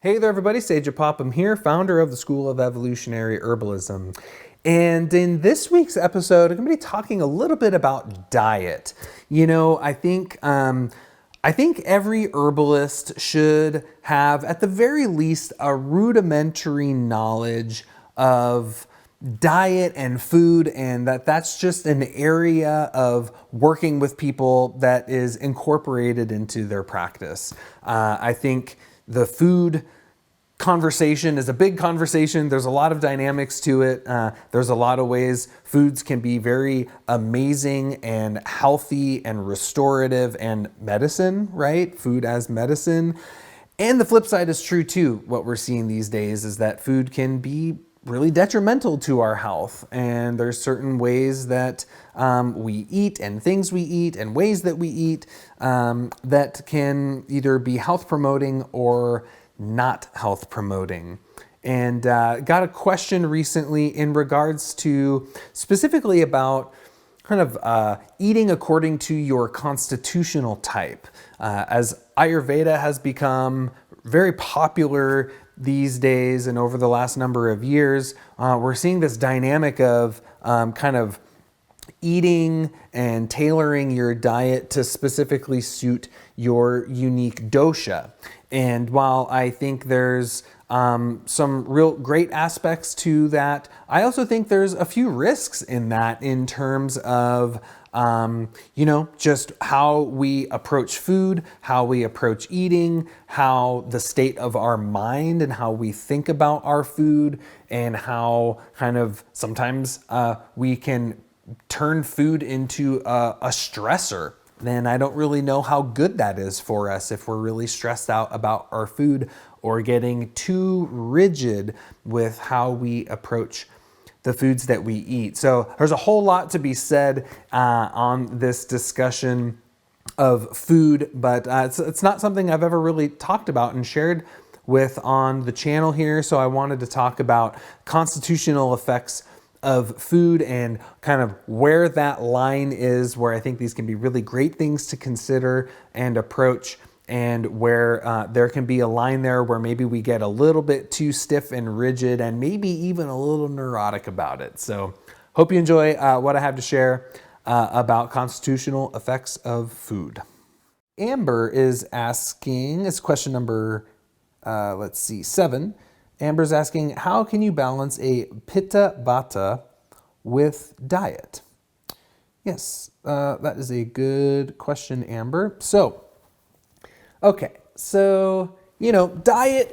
Hey there everybody, Sage Popham here, founder of the School of Evolutionary Herbalism. And in this week's episode, I'm going to be talking a little bit about diet. I think every herbalist should have, at the very least, a rudimentary knowledge of diet and food, and that's just an area of working with people that is incorporated into their practice. I think the food conversation is a big conversation. There's a lot of dynamics to it. There's a lot of ways foods can be very amazing and healthy and restorative and medicine, right? Food as medicine. And the flip side is true too. What we're seeing these days is that food can be really detrimental to our health. And there's certain ways that we eat and things we eat and ways that we eat that can either be health promoting or not health promoting. And got a question recently in regards to specifically about kind of eating according to your constitutional type. As Ayurveda has become very popular these days and over the last number of years, we're seeing this dynamic of kind of eating and tailoring your diet to specifically suit your unique dosha. And while I think there's some real great aspects to that, I also think there's a few risks in that in terms of just how we approach food, how we approach eating, how the state of our mind and how we think about our food, and how kind of sometimes we can turn food into a stressor. Then I don't really know how good that is for us if we're really stressed out about our food or getting too rigid with how we approach the foods that we eat. So there's a whole lot to be said on this discussion of food, but it's not something I've ever really talked about and shared with on the channel here. So I wanted to talk about constitutional effects of food and kind of where that line is, where I think these can be really great things to consider and approach, and where there can be a line there where maybe we get a little bit too stiff and rigid and maybe even a little neurotic about it. So hope you enjoy what I have to share about constitutional effects of food. Amber is asking, it's question number, 7. Amber's asking, how can you balance a Pitta Vata with diet? Yes, that is a good question, Amber. So, diet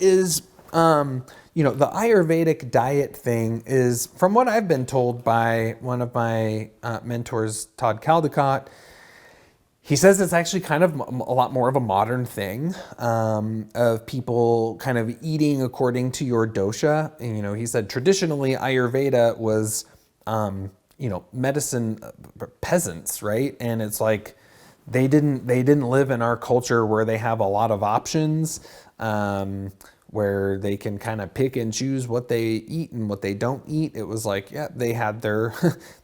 is, the Ayurvedic diet thing is, from what I've been told by one of my mentors, Todd Caldecott, he says it's actually kind of a lot more of a modern thing of people kind of eating according to your dosha. And, he said traditionally Ayurveda was, medicine peasants, right? And it's like they didn't live in our culture where they have a lot of options, where they can kind of pick and choose what they eat and what they don't eat. It was like, yeah, they had their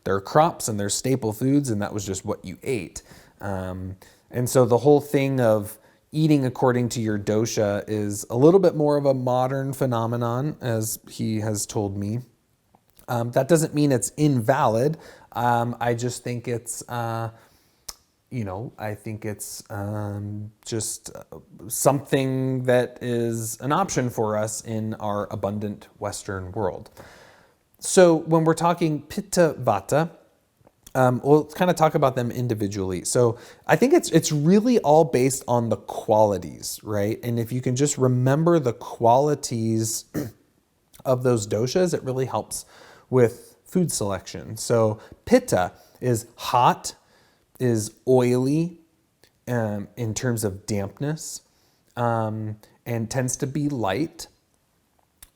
their crops and their staple foods, and that was just what you ate. And so the whole thing of eating according to your dosha is a little bit more of a modern phenomenon, as he has told me. That doesn't mean it's invalid. I just think it's, just something that is an option for us in our abundant Western world. So when we're talking Pitta Vata, we'll kind of talk about them individually. So I think it's really all based on the qualities, right? And if you can just remember the qualities of those doshas, it really helps with food selection. So Pitta is hot, is oily in terms of dampness, and tends to be light.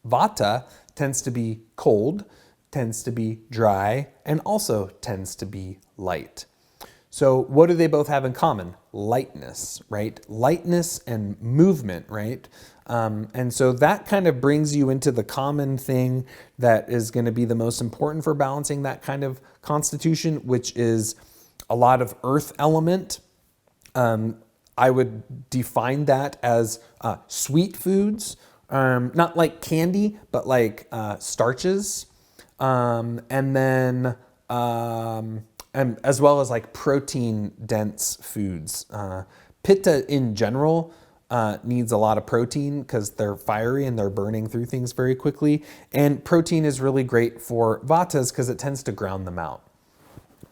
Vata tends to be cold, tends to be dry, and also tends to be light. So what do they both have in common? Lightness, right? Lightness and movement, right? And so that kind of brings you into the common thing that is going to be the most important for balancing that kind of constitution, which is a lot of earth element. I would define that as sweet foods, not like candy, but like starches, and then and as well as like protein dense foods. Pitta in general needs a lot of protein because they're fiery and they're burning through things very quickly. And protein is really great for Vatas because it tends to ground them out.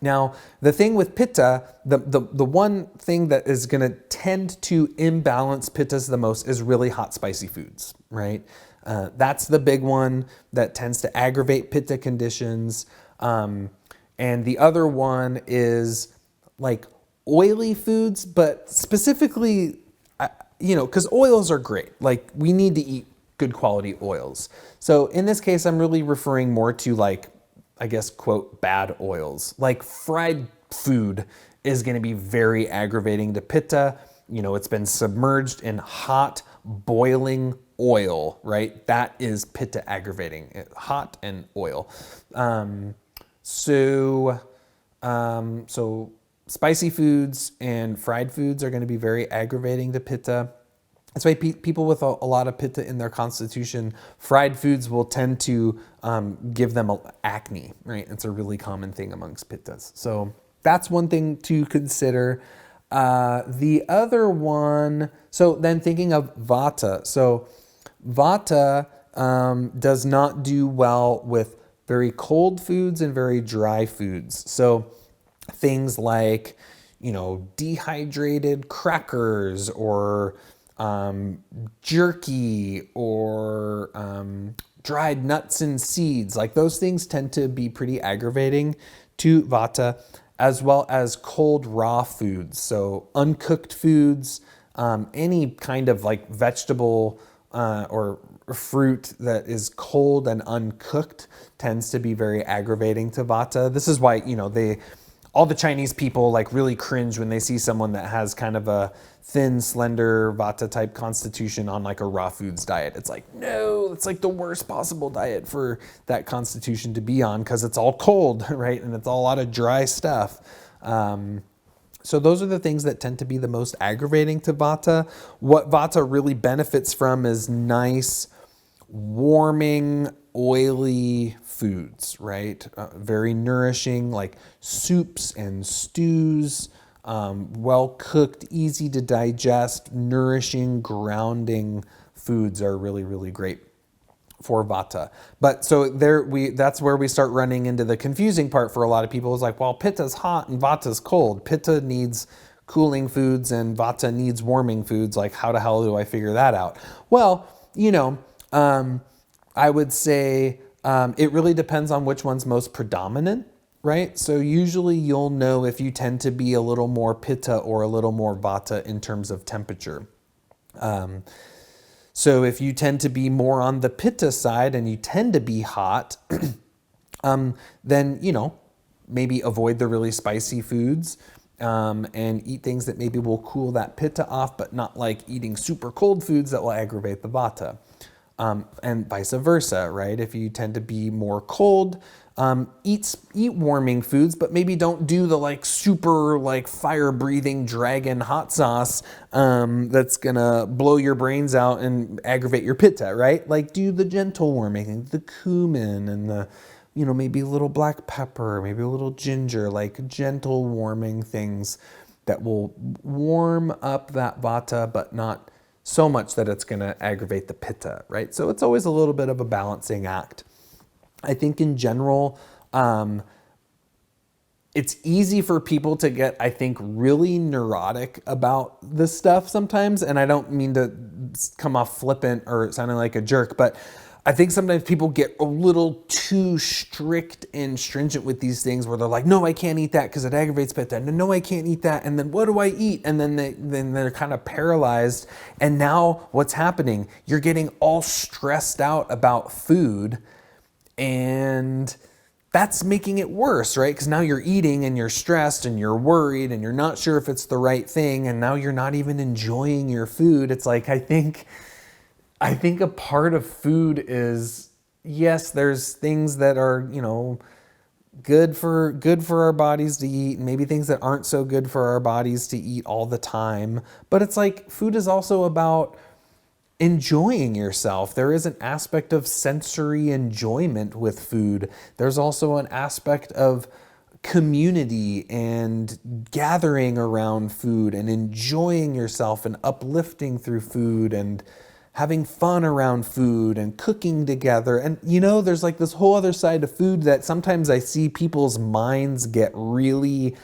Now, the thing with Pitta, the one thing that is going to tend to imbalance Pittas the most is really hot, spicy foods, right? That's the big one that tends to aggravate Pitta conditions. And the other one is like oily foods, but specifically, because oils are great. Like we need to eat good quality oils. So in this case, I'm really referring more to like, I guess, quote, bad oils. Like fried food is going to be very aggravating to Pitta. It's been submerged in hot, boiling oil, right? That is Pitta aggravating, hot and oil. So spicy foods and fried foods are going to be very aggravating to Pitta. That's why people with a lot of Pitta in their constitution, fried foods will tend to give them acne, right? It's a really common thing amongst Pittas. So that's one thing to consider. The other one, so then thinking of Vata. So Vata does not do well with very cold foods and very dry foods. So things like, dehydrated crackers or jerky or dried nuts and seeds, like those things tend to be pretty aggravating to Vata, as well as cold raw foods. So uncooked foods, any kind of like vegetable or fruit that is cold and uncooked tends to be very aggravating to Vata. This is why, all the Chinese people like really cringe when they see someone that has kind of a thin, slender Vata type constitution on like a raw foods diet. It's like, no, it's like the worst possible diet for that constitution to be on because it's all cold, right? And it's all a lot of dry stuff. So those are the things that tend to be the most aggravating to Vata. What Vata really benefits from is nice, warming, oily foods, right? Very nourishing, like soups and stews, well cooked, easy to digest, nourishing, grounding foods are really, really great for Vata. But so that's where we start running into the confusing part for a lot of people is like, well, Pitta's hot and Vata's cold. Pitta needs cooling foods and Vata needs warming foods. Like, how the hell do I figure that out? Well, I would say it really depends on which one's most predominant, right? So usually you'll know if you tend to be a little more Pitta or a little more Vata in terms of temperature. So if you tend to be more on the Pitta side and you tend to be hot, then, maybe avoid the really spicy foods and eat things that maybe will cool that Pitta off, but not like eating super cold foods that will aggravate the Vata. And vice versa, right? If you tend to be more cold, eat warming foods, but maybe don't do the like super like fire breathing dragon hot sauce that's gonna blow your brains out and aggravate your Pitta, right? Like do the gentle warming, the cumin and the, maybe a little black pepper, maybe a little ginger, like gentle warming things that will warm up that Vata, but not so much that it's going to aggravate the Pitta, right? So it's always a little bit of a balancing act. I think in general, it's easy for people to get, I think, really neurotic about this stuff sometimes. And I don't mean to come off flippant or sounding like a jerk, but I think sometimes people get a little too strict and stringent with these things where they're like, no, I can't eat that because it aggravates Pitta. And no, I can't eat that. And then what do I eat? And then they're kind of paralyzed. And now what's happening? You're getting all stressed out about food and that's making it worse, right? Because now you're eating and you're stressed and you're worried and you're not sure if it's the right thing. And now you're not even enjoying your food. It's like, I think a part of food is, yes, there's things that are, good for our bodies to eat, and maybe things that aren't so good for our bodies to eat all the time. But it's like food is also about enjoying yourself. There is an aspect of sensory enjoyment with food. There's also an aspect of community and gathering around food and enjoying yourself and uplifting through food and having fun around food and cooking together. And there's like this whole other side of food that sometimes I see people's minds get really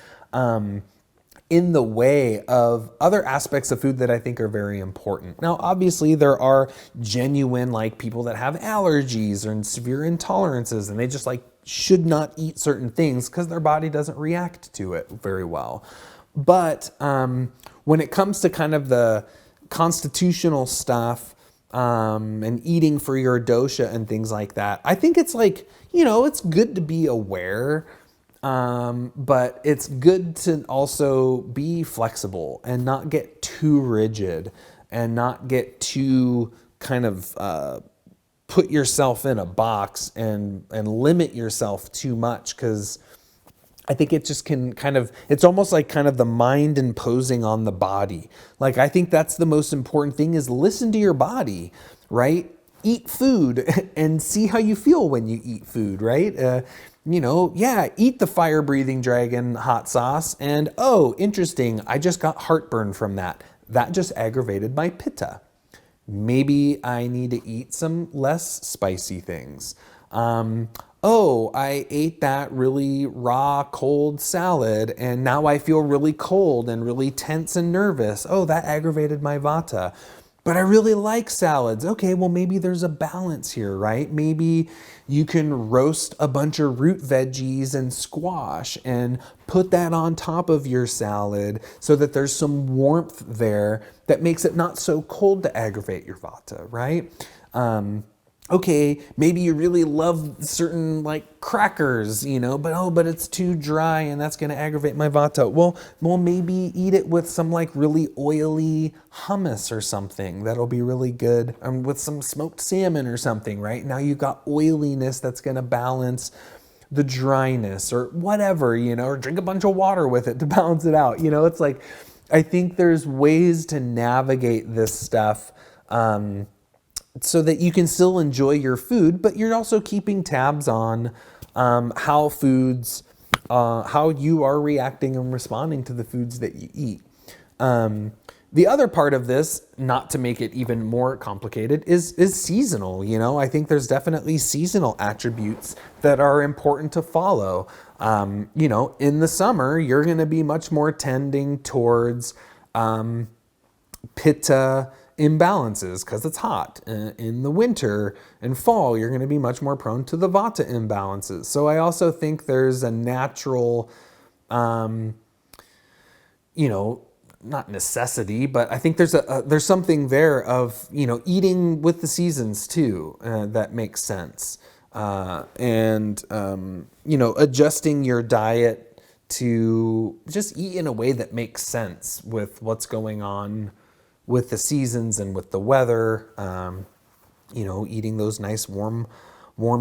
in the way of other aspects of food that I think are very important. Now, obviously, there are genuine like people that have allergies or severe intolerances, and they just like should not eat certain things because their body doesn't react to it very well. But when it comes to kind of the constitutional stuff and eating for your dosha and things like that, I think it's like, it's good to be aware. But it's good to also be flexible and not get too rigid and not get too kind of put yourself in a box and limit yourself too much, because I think it just can it's almost like kind of the mind imposing on the body. Like, I think that's the most important thing, is listen to your body, right? Eat food and see how you feel when you eat food, right? Eat the fire-breathing dragon hot sauce, and oh, interesting, I just got heartburn from that. That just aggravated my pitta. Maybe I need to eat some less spicy things. I ate that really raw, cold salad, and now I feel really cold and really tense and nervous. Oh, that aggravated my vata. But I really like salads. Okay, well, maybe there's a balance here, right? Maybe you can roast a bunch of root veggies and squash and put that on top of your salad so that there's some warmth there that makes it not so cold to aggravate your vata, right? Okay, maybe you really love certain like crackers, but it's too dry and that's going to aggravate my vata. Well, maybe eat it with some like really oily hummus or something. That'll be really good. With some smoked salmon or something, right? Now you've got oiliness that's going to balance the dryness or whatever, or drink a bunch of water with it to balance it out. It's like, I think there's ways to navigate this stuff, so that you can still enjoy your food, but you're also keeping tabs on how you are reacting and responding to the foods that you eat. The other part of this, not to make it even more complicated, is seasonal. I think there's definitely seasonal attributes that are important to follow. In the summer, you're going to be much more tending towards pitta imbalances because it's hot. In the winter and fall, you're going to be much more prone to the vata imbalances. So I also think there's a natural, not necessity, but I think there's something there of, eating with the seasons too, that makes sense. Adjusting your diet to just eat in a way that makes sense with what's going on with the seasons and with the weather. Eating those nice warm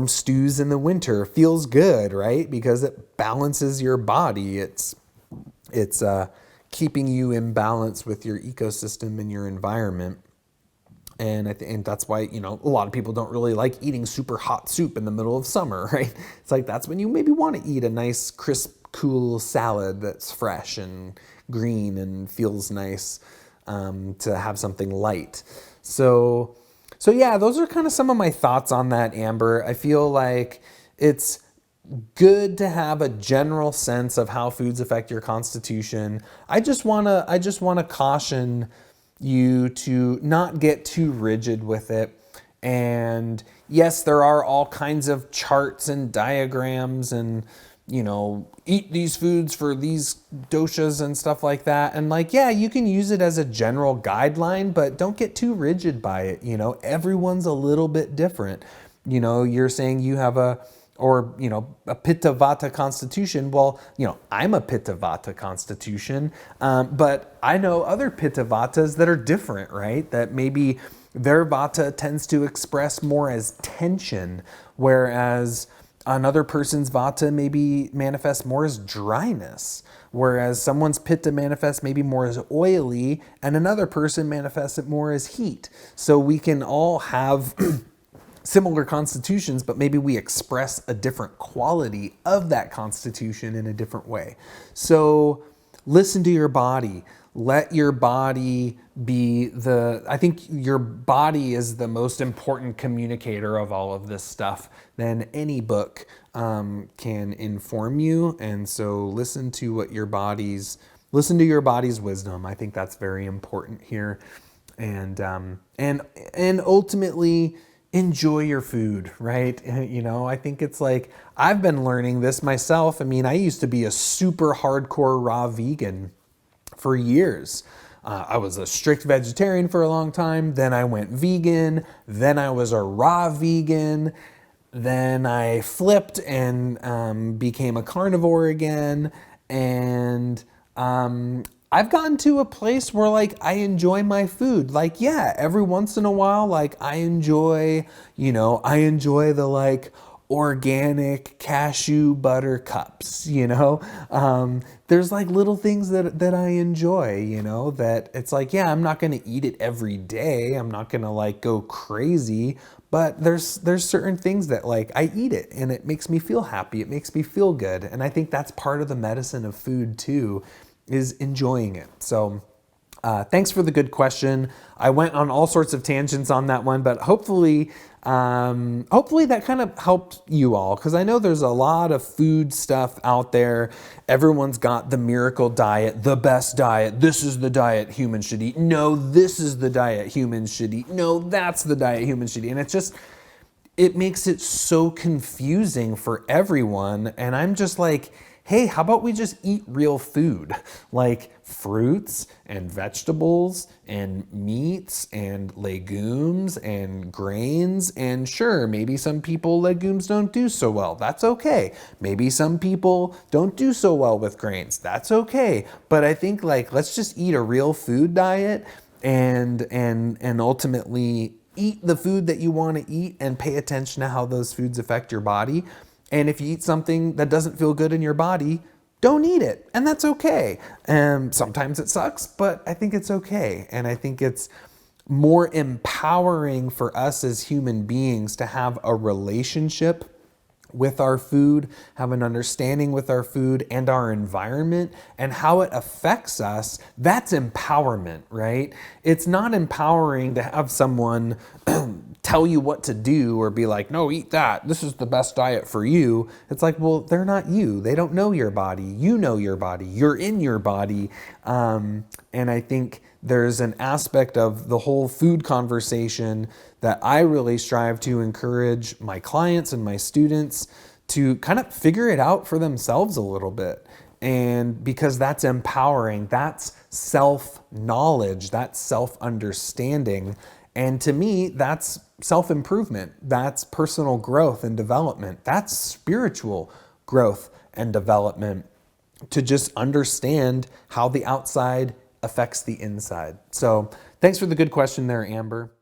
stews in the winter feels good, right? Because it balances your body. It's keeping you in balance with your ecosystem and your environment. And and that's why, a lot of people don't really like eating super hot soup in the middle of summer, right? It's like, that's when you maybe want to eat a nice, crisp, cool salad that's fresh and green and feels nice. To have something light. So yeah, those are kind of some of my thoughts on that, Amber. I feel like it's good to have a general sense of how foods affect your constitution. I just want to caution you to not get too rigid with it. And yes, there are all kinds of charts and diagrams and eat these foods for these doshas and stuff like that. And you can use it as a general guideline, but don't get too rigid by it. Everyone's a little bit different. You're saying you have a Pitta Vata constitution. Well, I'm a Pitta Vata constitution, but I know other Pitta Vatas that are different, right? That maybe their Vata tends to express more as tension, whereas another person's Vata maybe manifests more as dryness. whereas someone's Pitta manifests maybe more as oily and another person manifests it more as heat. So we can all have similar constitutions, but maybe we express a different quality of that constitution in a different way. So listen to your body. Let your body be I think your body is the most important communicator of all of this stuff. Then any book can inform you. And so listen to your body's wisdom. I think that's very important here. And ultimately, enjoy your food, right? You know, I think it's like, I've been learning this myself. I mean, I used to be a super hardcore raw vegan for years. I was a strict vegetarian for a long time. Then I went vegan. Then I was a raw vegan. Then I flipped and became a carnivore again. And I've gotten to a place where like I enjoy my food. Like, yeah, every once in a while, like I enjoy the like organic cashew butter cups, there's like little things that I enjoy, that it's like, yeah, I'm not going to eat it every day. I'm not going to like go crazy, but there's certain things that like I eat it and it makes me feel happy. It makes me feel good. And I think that's part of the medicine of food too, is enjoying it. So thanks for the good question. I went on all sorts of tangents on that one, but hopefully that kind of helped you all, because I know there's a lot of food stuff out there. Everyone's got the miracle diet, the best diet. This is the diet humans should eat. No, this is the diet humans should eat. No, that's the diet humans should eat. And it makes it so confusing for everyone. And I'm just like, hey, how about we just eat real food? Like fruits and vegetables and meats and legumes and grains. And sure, maybe some people, legumes don't do so well. That's okay. Maybe some people don't do so well with grains. That's okay. But I think like, let's just eat a real food diet and ultimately eat the food that you want to eat and pay attention to how those foods affect your body. And if you eat something that doesn't feel good in your body, don't eat it. And that's okay. Sometimes it sucks, but I think it's okay. And I think it's more empowering for us as human beings to have a relationship with our food, have an understanding with our food and our environment and how it affects us. That's empowerment, right? It's not empowering to have someone tell you what to do or be like, no, eat that. This is the best diet for you. It's like, well, they're not you. They don't know your body. You know your body. You're in your body. And I think there's an aspect of the whole food conversation that I really strive to encourage my clients and my students to kind of figure it out for themselves a little bit. And because that's empowering, that's self-knowledge, that's self-understanding. And to me, that's self-improvement. That's personal growth and development. That's spiritual growth and development, to just understand how the outside affects the inside. So thanks for the good question there, Amber.